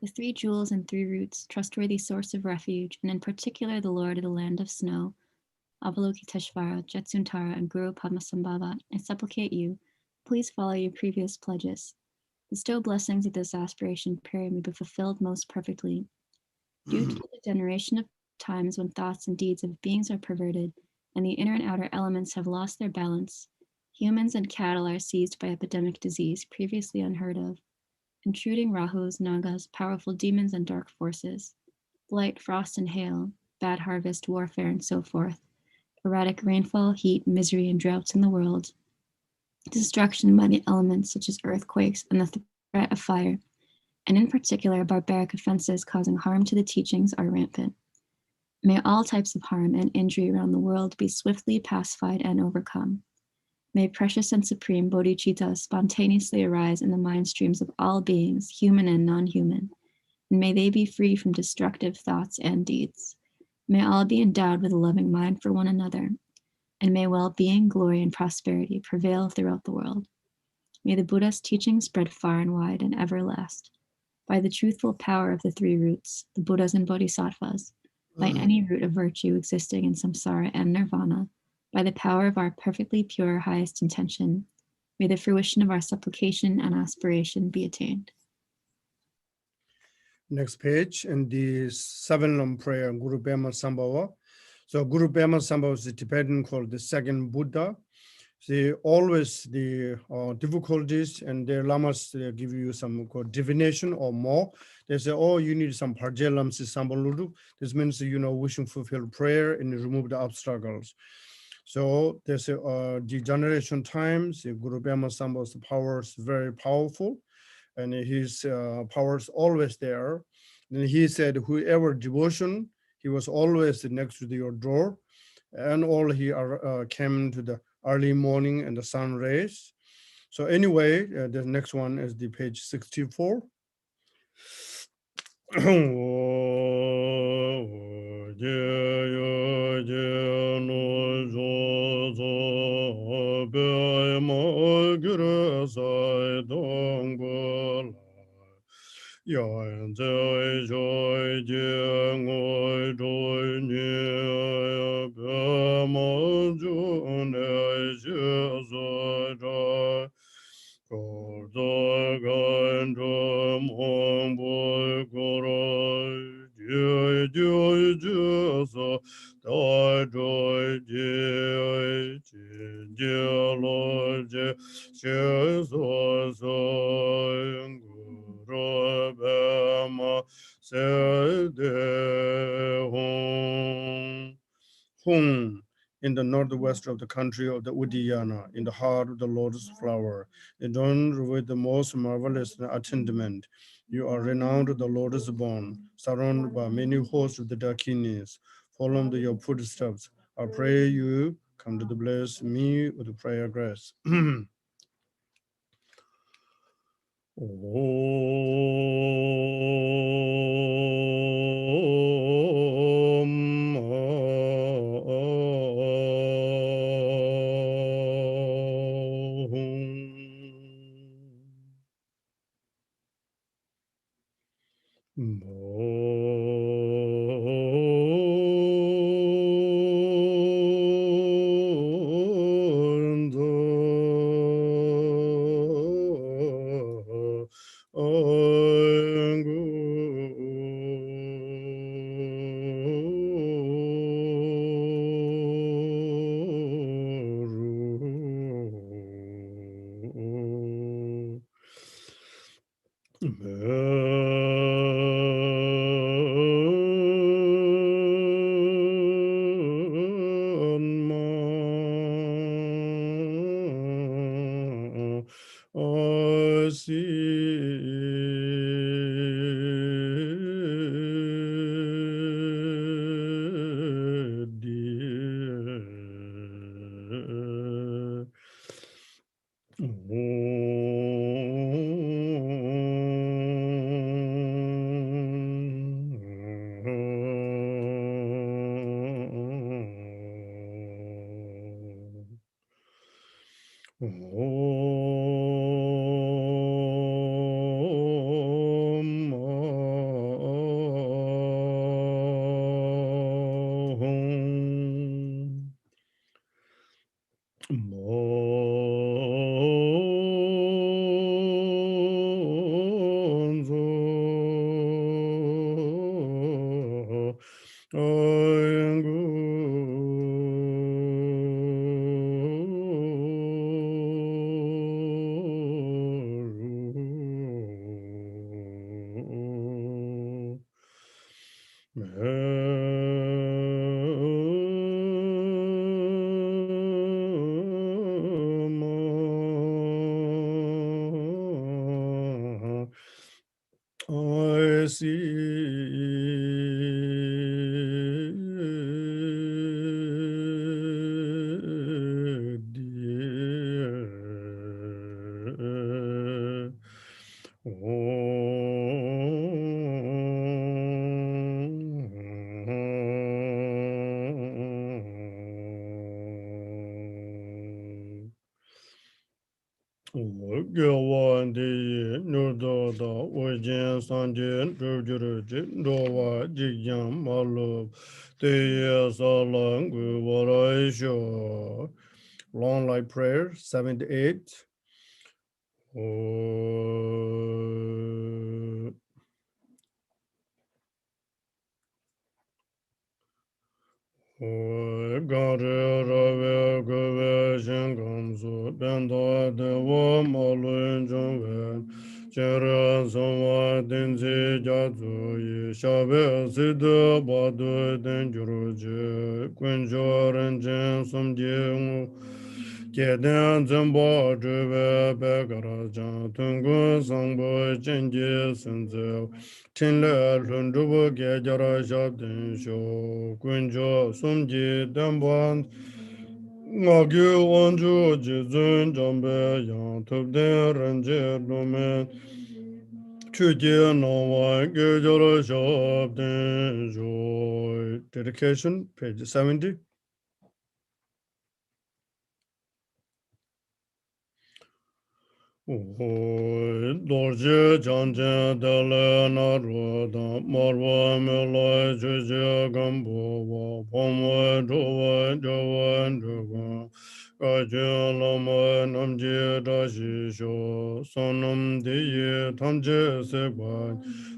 Speaker 8: The three jewels and three roots, trustworthy source of refuge, and in particular the Lord of the land of snow, Avalokiteshvara, Jetsuntara, and Guru Padmasambhava, I supplicate you, please follow your previous pledges. Bestow blessings that this aspiration period may be fulfilled most perfectly. Due to the generation of times when thoughts and deeds of beings are perverted, and the inner and outer elements have lost their balance, humans and cattle are seized by epidemic disease previously unheard of, intruding Rahus, Nagas, powerful demons, and dark forces, blight, frost, and hail, bad harvest, warfare, and so forth, erratic rainfall, heat, misery, and droughts in the world, destruction by the elements such as earthquakes and the threat of fire, and in particular, barbaric offenses causing harm to the teachings are rampant. May all types of harm and injury around the world be swiftly pacified and overcome. May precious and supreme bodhicitta spontaneously arise in the mind streams of all beings, human and non-human, and may they be free from destructive thoughts and deeds. May all be endowed with a loving mind for one another, and may well-being, glory, and prosperity prevail throughout the world. May the Buddha's teachings spread far and wide and ever last. By the truthful power of the three roots, the Buddhas and Bodhisattvas, by any root of virtue existing in samsara and nirvana, by the power of our perfectly pure highest intention, may the fruition of our supplication and aspiration be attained.
Speaker 2: Next page, in the 7 prayer, Guru Pema Sambhava. So Guru Pema Sambhava is the Tibetan called the second Buddha. See, always the difficulties, and the lamas give you some divination or more. They say, oh, you need some parjelam sambaluru. This means, wishing fulfill prayer and remove the obstacles. So there's the generation times, Guru Pema Sambhava's power is very powerful, and his power is always there. And he said, whoever devotion, he was always next to your door, and all he came to the early morning and the sun rays. So anyway, the next one is the page 64. Joy, joy, joy, joy, joy, joy, Hum, in the northwest of the country of the Uddiyana, in the heart of the lotus flower, adorned with the most marvelous attendment. You are renowned the lotus born, surrounded by many hosts of the Dakinis. Follow your footsteps. I pray you come to the bless me with the prayer grace. I see, dear. Long light prayer 78. Kedan zamba zhebe begara jan tungu sangbo jenje senze tinle lundubu gejara shabden sho kunjo sumji damban ngagyu wanju jizun jambe yang tubden ranje lumen chuje nawa gejara shabden sho. Dedication, page 70. Dorje Janje Dele Naroda Marwa Mela Juja Gambo Pomo Joa Joa Joa Raja Lama Namje Dashi Sho Sonam Deye Tamje Sekwa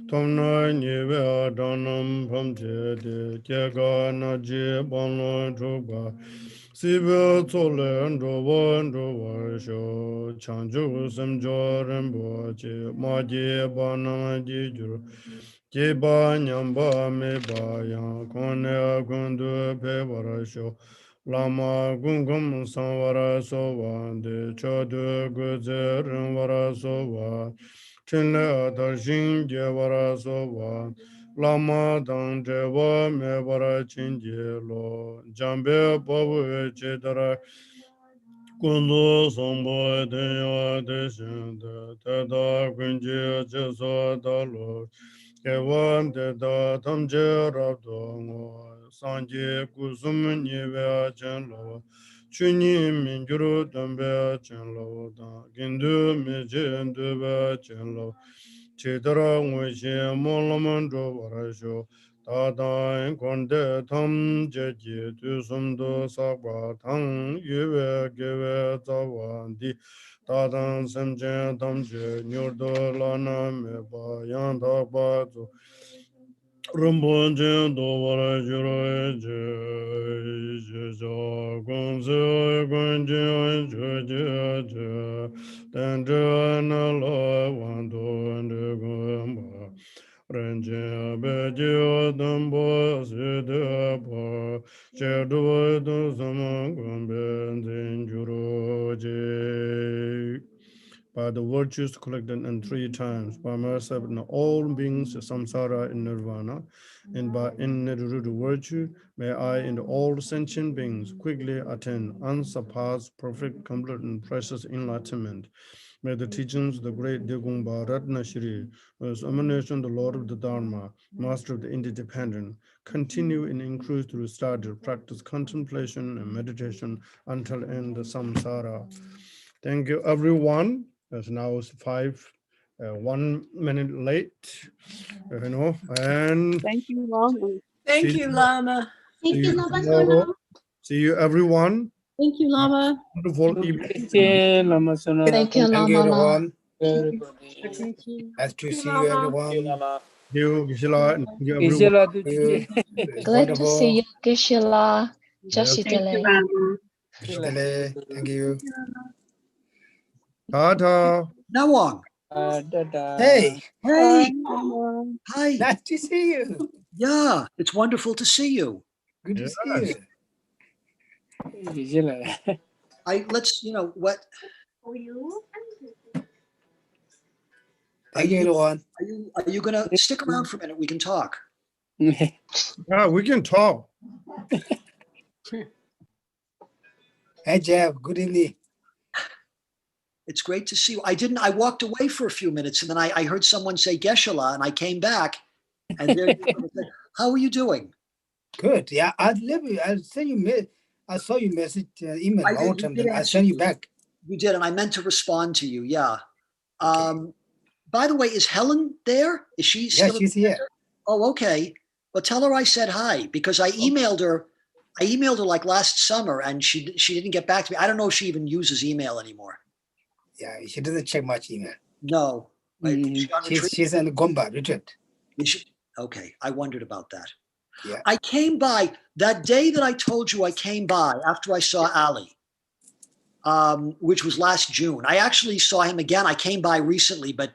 Speaker 2: Tomna Nive Adanam Pamje De Kega Naje Bano Joga Sibe Tole Ndrowa Ndrowa Sho Chanju Samjo Rembo Che Maje Bana Jijur Jeba Nyamba Meba Yang Kone Gundu Pebara Sho Lama Gungum Sanvara Sowa De Chodu Guze Rinvara Sowa Chinle Adarshin Jevara Sowa Lama Dang Jewa Mebara Chinje Lo Jambe Babu Chedara Kundu Sambo Denya Deshinde Teda Kunje Jeso Dalo Kewan Teda Tamje Rabdo Ngo Sanje Kusum Nive Chenlo Chuni Minjuru Dambe Chenlo Da Gindu Meje Ndube Chenlo Chedara Ngweshe Molamanjo Varasho Tadang Konde Tam Jeji Tusumdo Sakwa Tang Yuwe Gewe Zawandi Tadang Semjen Tamje Nyurdo Lana Meba Yanda Bazo Rumbon Jen Do Vara Juro Je Je Gonze Gonje Je Je Tendre Nala Wando Ande Gomba Renje Bejo Dambo Sidaba Chedo Do Zaman Gombe Zinjuro Je by the virtues collected in 3 times, by myself and all beings samsara in nirvana, and by innate virtue, may I and all sentient beings quickly attain unsurpassed, perfect, complete, and precious enlightenment. May the teachings of the great Digungpa Ratna Shri, as emanation the Lord of the Dharma, Master of the Interdependent, continue and increase through study, practice, contemplation, and meditation until end the samsara. Thank you, everyone. It's now 1 minute late, and
Speaker 4: Thank you, Lama.
Speaker 9: Thank
Speaker 2: see
Speaker 9: you, Lama.
Speaker 7: Thank you,
Speaker 2: you
Speaker 7: Lama
Speaker 2: tomorrow.
Speaker 7: Sonam.
Speaker 2: See you, everyone.
Speaker 7: Thank you, Lama.
Speaker 2: Wonderful evening.
Speaker 10: Lama Sonam.
Speaker 11: Thank you, everyone.
Speaker 10: Everybody.
Speaker 11: Nice to see you, everyone.
Speaker 10: Lama.
Speaker 2: You, Gisela, and thank you, everyone.
Speaker 10: Gisela
Speaker 11: Thank you. It's
Speaker 12: Glad to
Speaker 11: wonderful.
Speaker 12: see you, Geshe-la.
Speaker 2: Yes,
Speaker 4: Thank you,
Speaker 12: Jashitele.
Speaker 4: Lama.
Speaker 11: Shitale. Thank you.
Speaker 2: Tata.
Speaker 13: Nawang.
Speaker 10: Dada.
Speaker 11: Hey,
Speaker 4: Hi,
Speaker 13: Hey.
Speaker 4: Lama.
Speaker 13: Hi.
Speaker 11: nice to see you.
Speaker 13: Yeah, it's wonderful to see you.
Speaker 11: Good to
Speaker 2: Yes.
Speaker 11: see you.
Speaker 10: Gisela.
Speaker 13: Let's, what
Speaker 11: Thank you, everyone.
Speaker 13: are you gonna stick around for a minute? We can talk.
Speaker 2: Yeah, we can talk.
Speaker 11: Hey, Jeff. Good evening.
Speaker 13: It's great to see you. I walked away for a few minutes and then I heard someone say Geshe-la and I came back and there you were. I said, how are you doing?
Speaker 11: Good. Yeah, I sent you. I saw you message email
Speaker 13: I
Speaker 11: all
Speaker 13: did,
Speaker 11: the time.
Speaker 13: you did
Speaker 11: Then I
Speaker 13: answer
Speaker 11: sent you
Speaker 13: me.
Speaker 11: back.
Speaker 13: You did, and I meant to respond to you. Yeah.
Speaker 11: Okay.
Speaker 13: By the way, is Helen there? Is she
Speaker 11: Yeah,
Speaker 13: still?
Speaker 11: she's here.
Speaker 13: Oh, okay. Well, tell her I said hi because I emailed her. I emailed her like last summer, and she didn't get back to me. I don't know if she even uses email anymore.
Speaker 11: Yeah, she doesn't check much email.
Speaker 13: No. Is she on retreat?
Speaker 11: She's in Gomba retreat.
Speaker 13: Okay, I wondered about that.
Speaker 11: Yeah.
Speaker 13: I came by that day that I told you I came by after I saw Ali, which was last June. I actually saw him again. I came by recently, but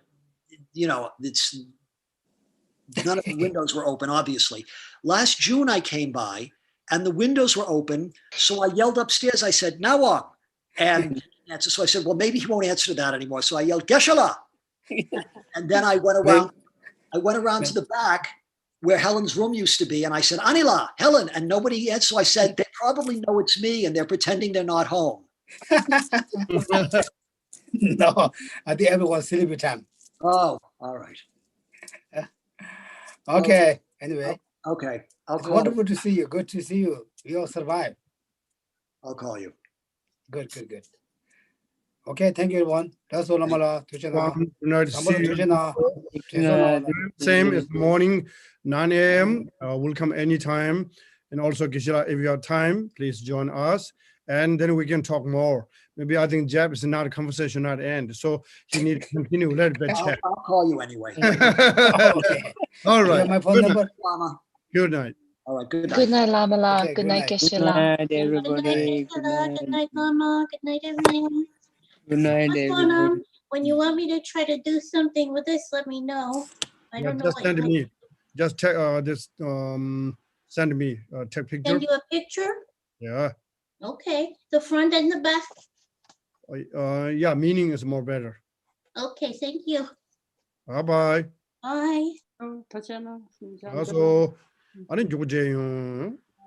Speaker 13: it's none of the windows were open, obviously. Last June I came by and the windows were open. So I yelled upstairs. I said, Nawang. And he didn't answer. So I said, well, maybe he won't answer to that anymore. So I yelled, Geshe-la. And then I went around. I went around to the back where Helen's room used to be. And I said, Anila, Helen. And nobody answered. So I said, they probably know it's me and they're pretending they're not home.
Speaker 11: No, I think everyone's sleeping time.
Speaker 13: Oh, all right.
Speaker 11: Okay. Anyway.
Speaker 13: Okay.
Speaker 11: It's wonderful to see you. Good to see you. We all survived.
Speaker 13: I'll call you.
Speaker 11: Good, good, good. Okay, thank you everyone. That's all Lamala.
Speaker 2: Good night. See you.
Speaker 11: Tuchena.
Speaker 2: Same as morning, 9 a.m. We'll come anytime. And also, Kishila, if you have time, please join us. And then we can talk more. Maybe I think Jeb is not a conversation at end. So he need to continue a little bit.
Speaker 13: I'll call you anyway.
Speaker 11: Okay.
Speaker 2: All
Speaker 11: You
Speaker 2: right.
Speaker 11: have my phone
Speaker 2: Good
Speaker 11: number.
Speaker 2: night.
Speaker 13: Lama.
Speaker 2: Good night.
Speaker 13: All right, good night.
Speaker 9: Good night, Lamala.
Speaker 11: Okay,
Speaker 9: Good night,
Speaker 10: Good
Speaker 9: Geshe-la.
Speaker 10: night,
Speaker 7: Good night,
Speaker 10: everybody. Good
Speaker 7: Gisela.
Speaker 10: night.
Speaker 7: Good night, Mama. Good night, everyone.
Speaker 10: Good night,
Speaker 7: Lama
Speaker 10: everybody.
Speaker 7: Sonam, when you want me to try to do something with this, let me know. I
Speaker 2: Yeah,
Speaker 7: don't know
Speaker 2: just
Speaker 7: what
Speaker 2: send
Speaker 7: you
Speaker 2: me. Just send me take picture.
Speaker 7: send you a picture.
Speaker 2: Yeah.
Speaker 7: Okay, the front and the back.
Speaker 2: Yeah, meaning is more better.
Speaker 7: Okay, thank you.
Speaker 2: Bye bye.
Speaker 7: Bye.
Speaker 2: Also, I didn't